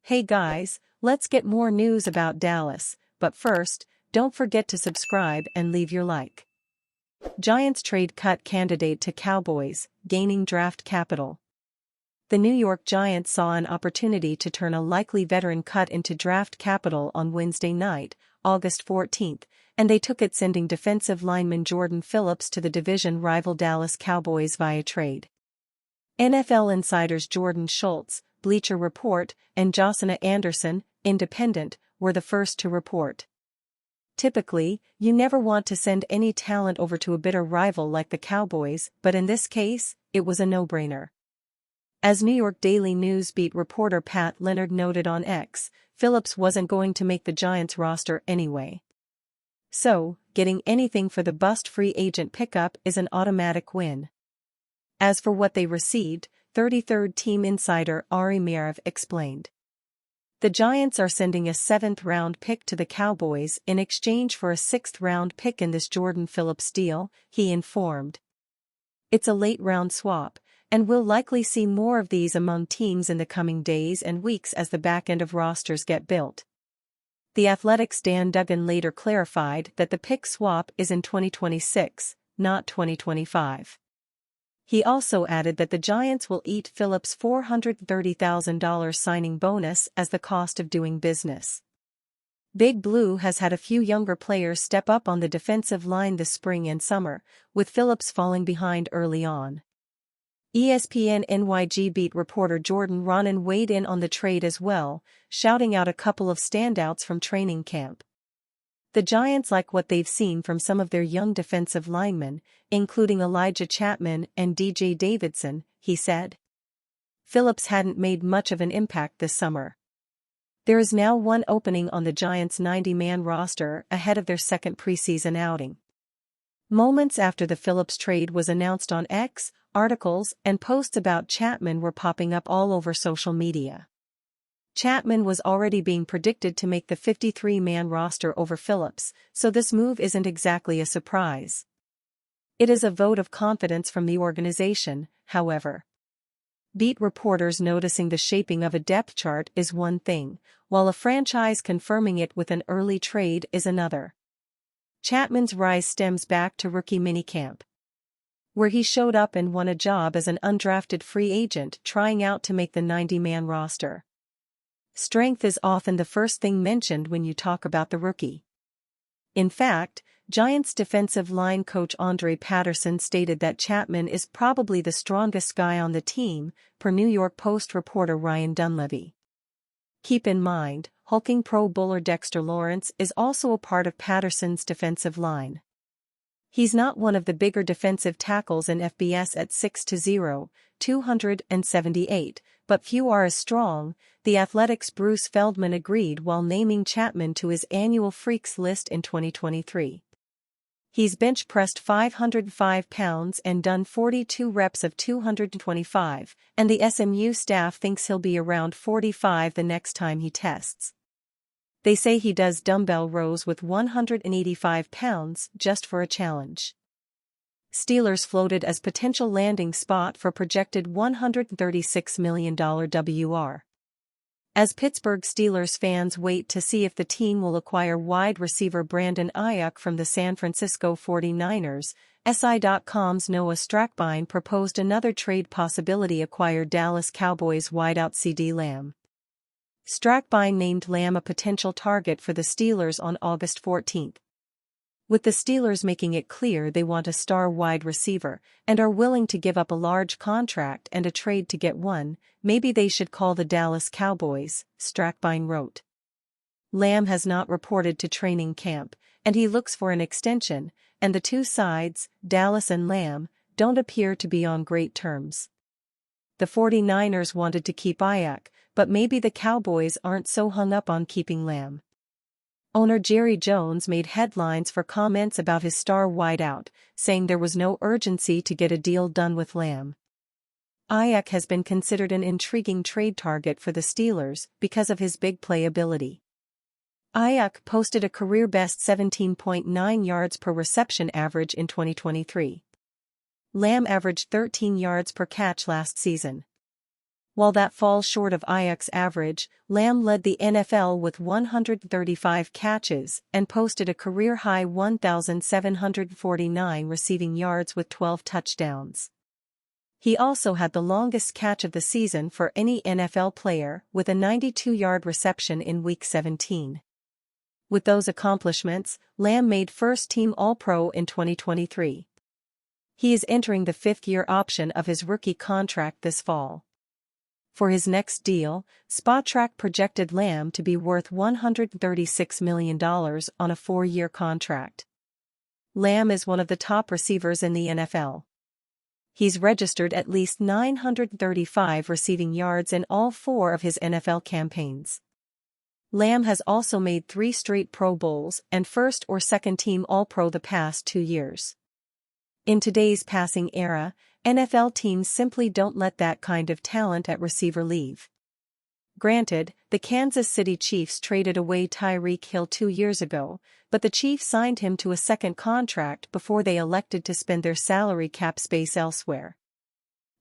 Hey guys, let's get more news about Dallas, but first, don't forget to subscribe and leave your like. Giants trade cut candidate to Cowboys, gaining draft capital. The New York Giants saw an opportunity to turn a likely veteran cut into draft capital on Wednesday night, August 14, and they took it, sending defensive lineman Jordan Phillips to the division rival Dallas Cowboys via trade. NFL insiders Jordan Schultz, Bleacher Report, and Josina Anderson, Independent, were the first to report. Typically, you never want to send any talent over to a bitter rival like the Cowboys, but in this case, it was a no-brainer. As New York Daily News beat reporter Pat Leonard noted on X, Phillips wasn't going to make the Giants roster anyway. So, getting anything for the bust free agent pickup is an automatic win. As for what they received, 33rd team insider Ari Meirov explained. The Giants are sending a 7th-round pick to the Cowboys in exchange for a 6th-round pick in this Jordan Phillips deal, he informed. It's a late-round swap, and we'll likely see more of these among teams in the coming days and weeks as the back end of rosters get built. The Athletic's Dan Duggan later clarified that the pick swap is in 2026, not 2025. He also added that the Giants will eat Phillips' $430,000 signing bonus as the cost of doing business. Big Blue has had a few younger players step up on the defensive line this spring and summer, with Phillips falling behind early on. ESPN NYG beat reporter Jordan Ronan weighed in on the trade as well, shouting out a couple of standouts from training camp. The Giants like what they've seen from some of their young defensive linemen, including Elijah Chapman and DJ Davidson, he said. Phillips hadn't made much of an impact this summer. There is now one opening on the Giants' 90-man roster ahead of their second preseason outing. Moments after the Phillips trade was announced on X, articles and posts about Chapman were popping up all over social media. Chapman was already being predicted to make the 53-man roster over Phillips, so this move isn't exactly a surprise. It is a vote of confidence from the organization, however. Beat reporters noticing the shaping of a depth chart is one thing, while a franchise confirming it with an early trade is another. Chapman's rise stems back to rookie minicamp, where he showed up and won a job as an undrafted free agent trying out to make the 90-man roster. Strength is often the first thing mentioned when you talk about the rookie. In fact, Giants defensive line coach Andre Patterson stated that Chapman is probably the strongest guy on the team, per New York Post reporter Ryan Dunleavy. Keep in mind, hulking Pro Bowler Dexter Lawrence is also a part of Patterson's defensive line. He's not one of the bigger defensive tackles in FBS at 6'0", 278, but few are as strong, The Athletic's Bruce Feldman agreed while naming Chapman to his annual Freaks list in 2023. He's bench-pressed 505 pounds and done 42 reps of 225, and the SMU staff thinks he'll be around 45 the next time he tests. They say he does dumbbell rows with 185 pounds just for a challenge. Steelers floated as potential landing spot for projected $136 million WR. As Pittsburgh Steelers fans wait to see if the team will acquire wide receiver Brandon Ayuk from the San Francisco 49ers, SI.com's Noah Strackbine proposed another trade possibility: acquire Dallas Cowboys wideout CeeDee Lamb. Strackbine named Lamb a potential target for the Steelers on August 14. With the Steelers making it clear they want a star wide receiver and are willing to give up a large contract and a trade to get one, maybe they should call the Dallas Cowboys, Strackbine wrote. Lamb has not reported to training camp, and he looks for an extension, and the two sides, Dallas and Lamb, don't appear to be on great terms. The 49ers wanted to keep Ayuk, but maybe the Cowboys aren't so hung up on keeping Lamb. Owner Jerry Jones made headlines for comments about his star wideout, saying there was no urgency to get a deal done with Lamb. Ayuk has been considered an intriguing trade target for the Steelers because of his big play ability. Ayuk posted a career-best 17.9 yards per reception average in 2023. Lamb averaged 13 yards per catch last season. While that falls short of Ajax average, Lamb led the NFL with 135 catches and posted a career-high 1,749 receiving yards with 12 touchdowns. He also had the longest catch of the season for any NFL player, with a 92-yard reception in Week 17. With those accomplishments, Lamb made first-team All-Pro in 2023. He is entering the fifth-year option of his rookie contract this fall. For his next deal, Spotrac projected Lamb to be worth $136 million on a 4-year contract. Lamb is one of the top receivers in the NFL. He's registered at least 935 receiving yards in all 4 of his NFL campaigns. Lamb has also made 3 straight Pro Bowls and first or second-team All-Pro the past 2 years. In today's passing era, NFL teams simply don't let that kind of talent at receiver leave. Granted, the Kansas City Chiefs traded away Tyreek Hill 2 years ago, but the Chiefs signed him to a second contract before they elected to spend their salary cap space elsewhere.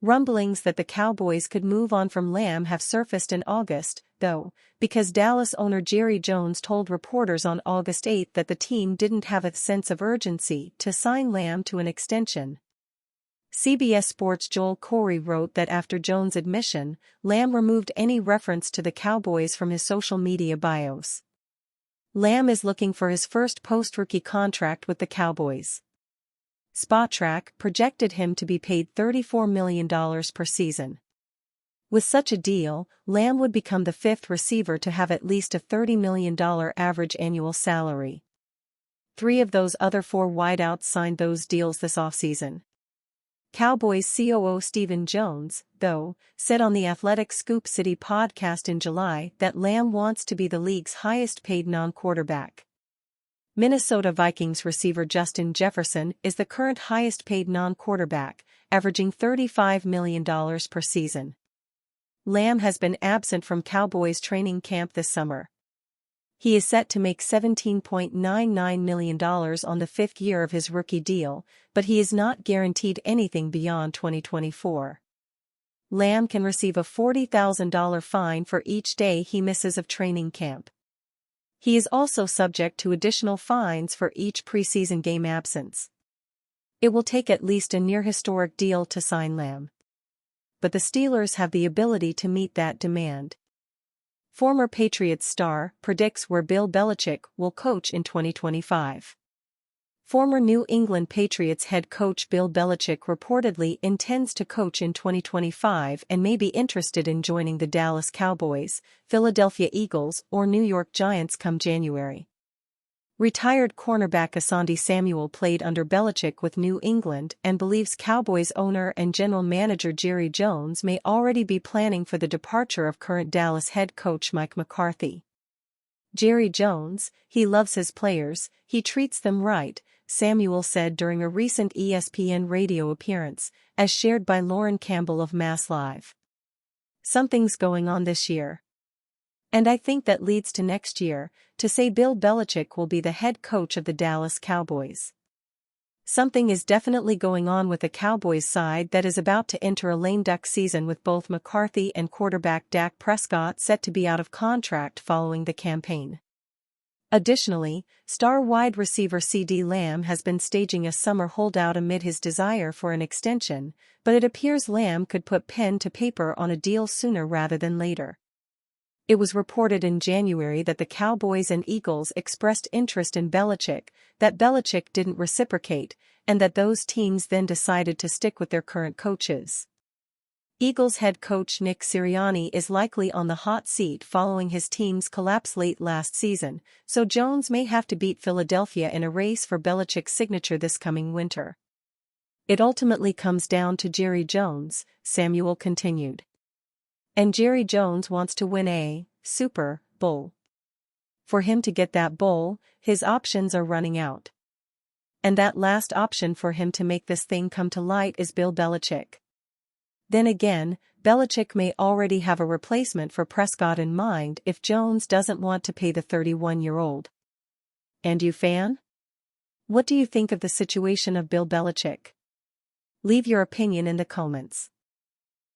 Rumblings that the Cowboys could move on from Lamb have surfaced in August, though, because Dallas owner Jerry Jones told reporters on August 8 that the team didn't have a sense of urgency to sign Lamb to an extension. CBS Sports' Joel Corey wrote that after Jones' admission, Lamb removed any reference to the Cowboys from his social media bios. Lamb is looking for his first post-rookie contract with the Cowboys. Spotrac projected him to be paid $34 million per season. With such a deal, Lamb would become the 5th receiver to have at least a $30 million average annual salary. 3 of those other 4 wideouts signed those deals this offseason. Cowboys COO Stephen Jones, though, said on the Athletic Scoop City podcast in July that Lamb wants to be the league's highest-paid non-quarterback. Minnesota Vikings receiver Justin Jefferson is the current highest-paid non-quarterback, averaging $35 million per season. Lamb has been absent from Cowboys training camp this summer. He is set to make $17.99 million on the 5th year of his rookie deal, but he is not guaranteed anything beyond 2024. Lamb can receive a $40,000 fine for each day he misses of training camp. He is also subject to additional fines for each preseason game absence. It will take at least a near-historic deal to sign Lamb. But the Steelers have the ability to meet that demand. Former Patriots star predicts where Bill Belichick will coach in 2025. Former New England Patriots head coach Bill Belichick reportedly intends to coach in 2025 and may be interested in joining the Dallas Cowboys, Philadelphia Eagles, or New York Giants come January. Retired cornerback Asante Samuel played under Belichick with New England and believes Cowboys owner and general manager Jerry Jones may already be planning for the departure of current Dallas head coach Mike McCarthy. Jerry Jones, he loves his players, he treats them right, Samuel said during a recent ESPN radio appearance, as shared by Lauren Campbell of Mass Live. Something's going on this year. And I think that leads to next year, to say Bill Belichick will be the head coach of the Dallas Cowboys. Something is definitely going on with the Cowboys side that is about to enter a lame duck season with both McCarthy and quarterback Dak Prescott set to be out of contract following the campaign. Additionally, star wide receiver CeeDee Lamb has been staging a summer holdout amid his desire for an extension, but it appears Lamb could put pen to paper on a deal sooner rather than later. It was reported in January that the Cowboys and Eagles expressed interest in Belichick, that Belichick didn't reciprocate, and that those teams then decided to stick with their current coaches. Eagles head coach Nick Sirianni is likely on the hot seat following his team's collapse late last season, so Jones may have to beat Philadelphia in a race for Belichick's signature this coming winter. It ultimately comes down to Jerry Jones, Samuel continued. And Jerry Jones wants to win a Super Bowl. For him to get that bowl, his options are running out. And that last option for him to make this thing come to light is Bill Belichick. Then again, Belichick may already have a replacement for Prescott in mind if Jones doesn't want to pay the 31-year-old. And you fan? What do you think of the situation of Bill Belichick? Leave your opinion in the comments.